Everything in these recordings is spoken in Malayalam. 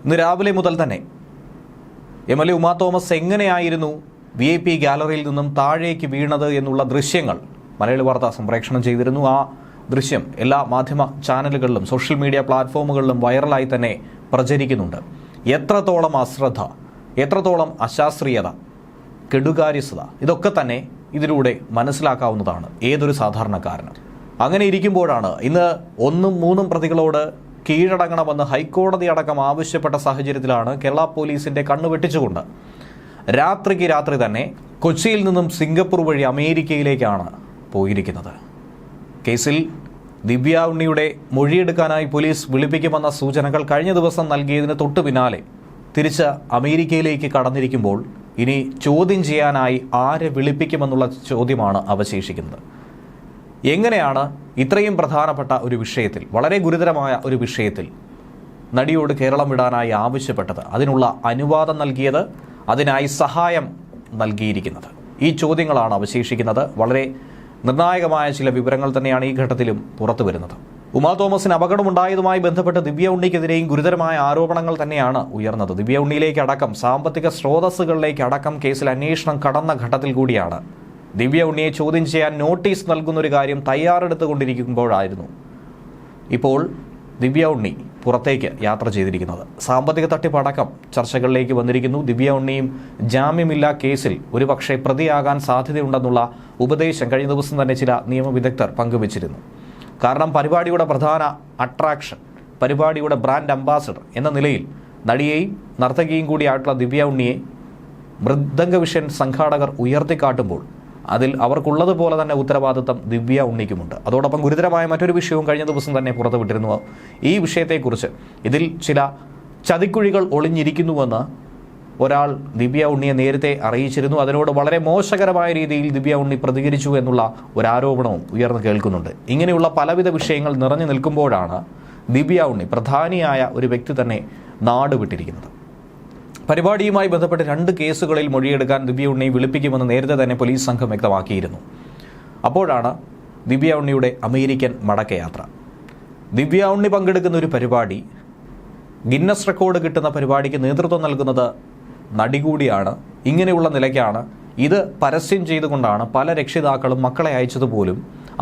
ഇന്ന് രാവിലെ മുതൽ തന്നെ MLA ഉമാ തോമസ് എങ്ങനെയായിരുന്നു VIP ഗാലറിയിൽ നിന്നും താഴേക്ക് വീണത് എന്നുള്ള ദൃശ്യങ്ങൾ മലയാളി വാർത്ത സംപ്രേഷണം ചെയ്തിരുന്നു. ആ ദൃശ്യം എല്ലാ മാധ്യമ ചാനലുകളിലും സോഷ്യൽ മീഡിയ പ്ലാറ്റ്ഫോമുകളിലും വൈറലായി തന്നെ പ്രചരിക്കുന്നുണ്ട്. എത്രത്തോളം അശ്രദ്ധ, എത്രത്തോളം അശാസ്ത്രീയത, കെടുകാര്യസ്ഥത, ഇതൊക്കെ തന്നെ ഇതിലൂടെ മനസ്സിലാക്കാവുന്നതാണ് ഏതൊരു സാധാരണക്കാരനും. അങ്ങനെ ഇരിക്കുമ്പോഴാണ് ഇന്ന് 1ഉം 3ഉം പ്രതികളോട് കീഴടങ്ങണമെന്ന് ഹൈക്കോടതി അടക്കം ആവശ്യപ്പെട്ട സാഹചര്യത്തിലാണ് കേരള പോലീസിന്റെ കണ്ണു വെട്ടിച്ചുകൊണ്ട് രാത്രിക്ക് രാത്രി തന്നെ കൊച്ചിയിൽ നിന്നും സിംഗപ്പൂർ വഴി അമേരിക്കയിലേക്കാണ് പോയിരിക്കുന്നത്. കേസിൽ ദിവ്യ ഉണ്ണിയുടെ മൊഴിയെടുക്കാനായി പോലീസ് വിളിപ്പിക്കുമെന്ന സൂചനകൾ കഴിഞ്ഞ ദിവസം നൽകിയതിന് തൊട്ടു പിന്നാലെ തിരിച്ച് അമേരിക്കയിലേക്ക് കടന്നിരിക്കുമ്പോൾ ഇനി ചോദ്യം ചെയ്യാനായി ആരെ വിളിപ്പിക്കുമെന്നുള്ള ചോദ്യമാണ് അവശേഷിക്കുന്നത്. എങ്ങനെയാണ് ഇത്രയും പ്രധാനപ്പെട്ട ഒരു വിഷയത്തിൽ, വളരെ ഗുരുതരമായ ഒരു വിഷയത്തിൽ നടിയോട് കേരളം വിടാനായി ആവശ്യപ്പെട്ടത്, അതിനുള്ള അനുവാദം നൽകിയത്, അതിനായി സഹായം നൽകിയിരിക്കുന്നത്? ഈ ചോദ്യങ്ങളാണ് അവശേഷിക്കുന്നത്. വളരെ നിർണായകമായ ചില വിവരങ്ങൾ തന്നെയാണ് ഈ ഘട്ടത്തിലും പുറത്തു വരുന്നത്. ഉമാ തോമസിന് അപകടമുണ്ടായതുമായി ബന്ധപ്പെട്ട് ദിവ്യ ഉണ്ണിക്കെതിരെയും ഗുരുതരമായ ആരോപണങ്ങൾ തന്നെയാണ് ഉയർന്നത്. ദിവ്യ ഉണ്ണിയിലേക്ക് അടക്കം, സാമ്പത്തിക സ്രോതസ്സുകളിലേക്ക് അടക്കം കേസിൽ അന്വേഷണം കടന്ന ഘട്ടത്തിൽ കൂടിയാണ് ദിവ്യ ഉണ്ണിയെ ചോദ്യം ചെയ്യാൻ നോട്ടീസ് നൽകുന്നൊരു കാര്യം തയ്യാറെടുത്തുകൊണ്ടിരിക്കുമ്പോഴായിരുന്നു ഇപ്പോൾ ദിവ്യ ഉണ്ണി പുറത്തേക്ക് യാത്ര ചെയ്തിരിക്കുന്നത്. സാമ്പത്തിക തട്ടിപ്പടക്കം ചർച്ചകളിലേക്ക് വന്നിരിക്കുന്നു. ദിവ്യ ഉണ്ണിയും ജാമ്യമില്ലാ കേസിൽ ഒരുപക്ഷെ പ്രതിയാകാൻ സാധ്യതയുണ്ടെന്നുള്ള ഉപദേശം കഴിഞ്ഞ ദിവസം തന്നെ ചില നിയമവിദഗ്ധർ പങ്കുവച്ചിരുന്നു. കാരണം പരിപാടിയുടെ പ്രധാന അട്രാക്ഷൻ, പരിപാടിയുടെ ബ്രാൻഡ് അംബാസഡർ എന്ന നിലയിൽ നടിയെയും നർത്തകിയും കൂടിയായിട്ടുള്ള ദിവ്യ ഉണ്ണിയെ മൃദംഗവിഷൻ സംഘാടകർ ഉയർത്തിക്കാട്ടുമ്പോൾ അതിൽ അവർക്കുള്ളതുപോലെ തന്നെ ഉത്തരവാദിത്തം ദിവ്യ ഉണ്ണിക്കുമുണ്ട്. അതോടൊപ്പം ഗുരുതരമായ മറ്റൊരു വിഷയവും കഴിഞ്ഞ ദിവസം തന്നെ പുറത്തുവിട്ടിരുന്നു. ഈ വിഷയത്തെക്കുറിച്ച് ഇതിൽ ചില ചതിക്കുഴികൾ ഒളിഞ്ഞിരിക്കുന്നുവെന്ന് ഒരാൾ ദിവ്യ ഉണ്ണിയെ നേരത്തെ അറിയിച്ചിരുന്നു. അതിനോട് വളരെ മോശകരമായ രീതിയിൽ ദിവ്യ ഉണ്ണി പ്രതികരിച്ചു എന്നുള്ള ഒരു ആരോപണവും ഉയർന്നു കേൾക്കുന്നുണ്ട്. ഇങ്ങനെയുള്ള പലവിധ വിഷയങ്ങൾ നിറഞ്ഞു നിൽക്കുമ്പോഴാണ് ദിവ്യ ഉണ്ണി, പ്രധാനിയായ ഒരു വ്യക്തി തന്നെ നാട് വിട്ടിരിക്കുന്നത്. പരിപാടിയുമായി ബന്ധപ്പെട്ട് 2 കേസുകളിൽ മൊഴിയെടുക്കാൻ ദിവ്യ ഉണ്ണിയെ വിളിപ്പിക്കുമെന്ന് നേരത്തെ തന്നെ പോലീസ് സംഘം വ്യക്തമാക്കിയിരുന്നു. അപ്പോഴാണ് ദിവ്യ ഉണ്ണിയുടെ അമേരിക്കൻ മടക്കയാത്ര. ദിവ്യ ഉണ്ണി പങ്കെടുക്കുന്ന ഒരു പരിപാടി, ഗിന്നസ് റെക്കോർഡ് കിട്ടുന്ന പരിപാടിക്ക് നേതൃത്വം നൽകുന്നത് നടി കൂടിയാണ്. ഇങ്ങനെയുള്ള നിലയ്ക്കാണ് ഇത് പരസ്യം ചെയ്തുകൊണ്ടാണ് പല രക്ഷിതാക്കളും മക്കളെ അയച്ചതുപോലും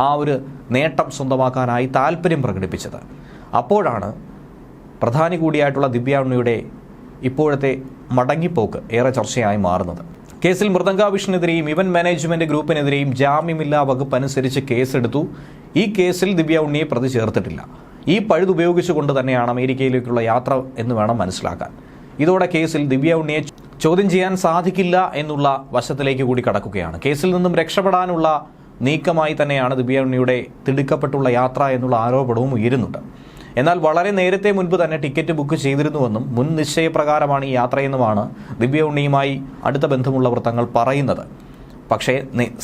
ആ ഒരു നേട്ടം സ്വന്തമാക്കാനായി താല്പര്യം പ്രകടിപ്പിച്ചത്. അപ്പോഴാണ് പ്രധാനി കൂടിയായിട്ടുള്ള ദിവ്യ ഉണ്ണിയുടെ ഇപ്പോഴത്തെ മടങ്ങിപ്പോക്ക് ഏറെ ചർച്ചയായി മാറുന്നത്. കേസിൽ മൃദംഗാവിഷനെതിരെയും ഇവന്റ് മാനേജ്മെന്റ് ഗ്രൂപ്പിനെതിരെയും ജാമ്യമില്ലാ വകുപ്പ് അനുസരിച്ച് കേസെടുത്തു. ഈ കേസിൽ ദിവ്യ ഉണ്ണിയെ പ്രതി ചേർത്തിട്ടില്ല. ഈ പഴുതുപയോഗിച്ചുകൊണ്ട് തന്നെയാണ് അമേരിക്കയിലേക്കുള്ള യാത്ര എന്ന് വേണം മനസ്സിലാക്കാൻ. ഇതോടെ കേസിൽ ദിവ്യ ഉണ്ണിയെ ചോദ്യം ചെയ്യാൻ സാധിക്കില്ല എന്നുള്ള വശത്തിലേക്ക് കൂടി കടക്കുകയാണ്. കേസിൽ നിന്നും രക്ഷപ്പെടാനുള്ള നീക്കമായി തന്നെയാണ് ദിവ്യ ഉണ്ണിയുടെ തിടുക്കപ്പെട്ടുള്ള യാത്ര എന്നുള്ള ആരോപണവും ഉയരുന്നുണ്ട്. എന്നാൽ വളരെ നേരത്തെ മുൻപ് തന്നെ ടിക്കറ്റ് ബുക്ക് ചെയ്തിരുന്നുവെന്നും മുൻ നിശ്ചയപ്രകാരമാണ് ഈ യാത്രയെന്നുമാണ് ദിവ്യ ഉണ്ണിയുമായി അടുത്ത ബന്ധമുള്ള വൃത്തങ്ങൾ പറയുന്നത്. പക്ഷേ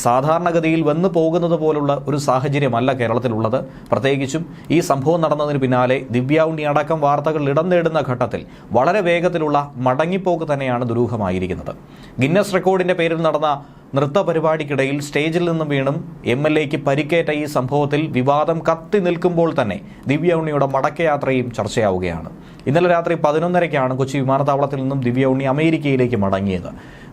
സാധാരണഗതിയിൽ വന്നു പോകുന്നത് പോലുള്ള ഒരു സാഹചര്യമല്ല കേരളത്തിലുള്ളത്. പ്രത്യേകിച്ചും ഈ സംഭവം നടന്നതിന് പിന്നാലെ ദിവ്യ ഉണ്ണി അടക്കം വാർത്തകൾ ഇടം നേടുന്ന ഘട്ടത്തിൽ വളരെ വേഗത്തിലുള്ള മടങ്ങിപ്പോക്ക് തന്നെയാണ് ദുരൂഹമായിരിക്കുന്നത്. ഗിന്നസ് റെക്കോർഡിന്റെ പേരിൽ നടന്ന നൃത്ത പരിപാടിക്കിടയിൽ സ്റ്റേജിൽ നിന്നും വീണും MLAയ്ക്ക് പരിക്കേറ്റ ഈ സംഭവത്തിൽ വിവാദം കത്തി നിൽക്കുമ്പോൾ തന്നെ ദിവ്യ ഉണ്ണിയുടെ മടക്കയാത്രയും ചർച്ചയാവുകയാണ്. ഇന്നലെ രാത്രി 11:30-ക്കാണ് കൊച്ചി വിമാനത്താവളത്തിൽ നിന്നും ദിവ്യ ഉണ്ണി അമേരിക്കയിലേക്ക് മടങ്ങിയത്.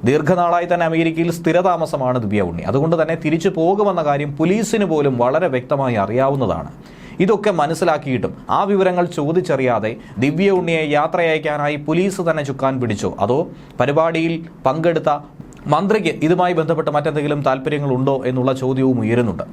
ദീർഘനാളായി തന്നെ അമേരിക്കയിൽ സ്ഥിരതാമസമാണ് ദിവ്യ ഉണ്ണി. അതുകൊണ്ട് തന്നെ തിരിച്ചു പോകുമെന്ന കാര്യം പോലീസിന് പോലും വളരെ വ്യക്തമായി അറിയാവുന്നതാണ്. ഇതൊക്കെ മനസ്സിലാക്കിയിട്ടും ആ വിവരങ്ങൾ ചോദിച്ചറിയാതെ ദിവ്യ ഉണ്ണിയെ യാത്രയയക്കാനായി പോലീസ് തന്നെ ചുക്കാൻ പിടിച്ചോ, അതോ പരിപാടിയിൽ പങ്കെടുത്ത മന്ത്രിക്ക് ഇതുമായി ബന്ധപ്പെട്ട് മറ്റെന്തെങ്കിലും താല്പര്യങ്ങളുണ്ടോ എന്നുള്ള ചോദ്യവും ഉയരുന്നുണ്ട്.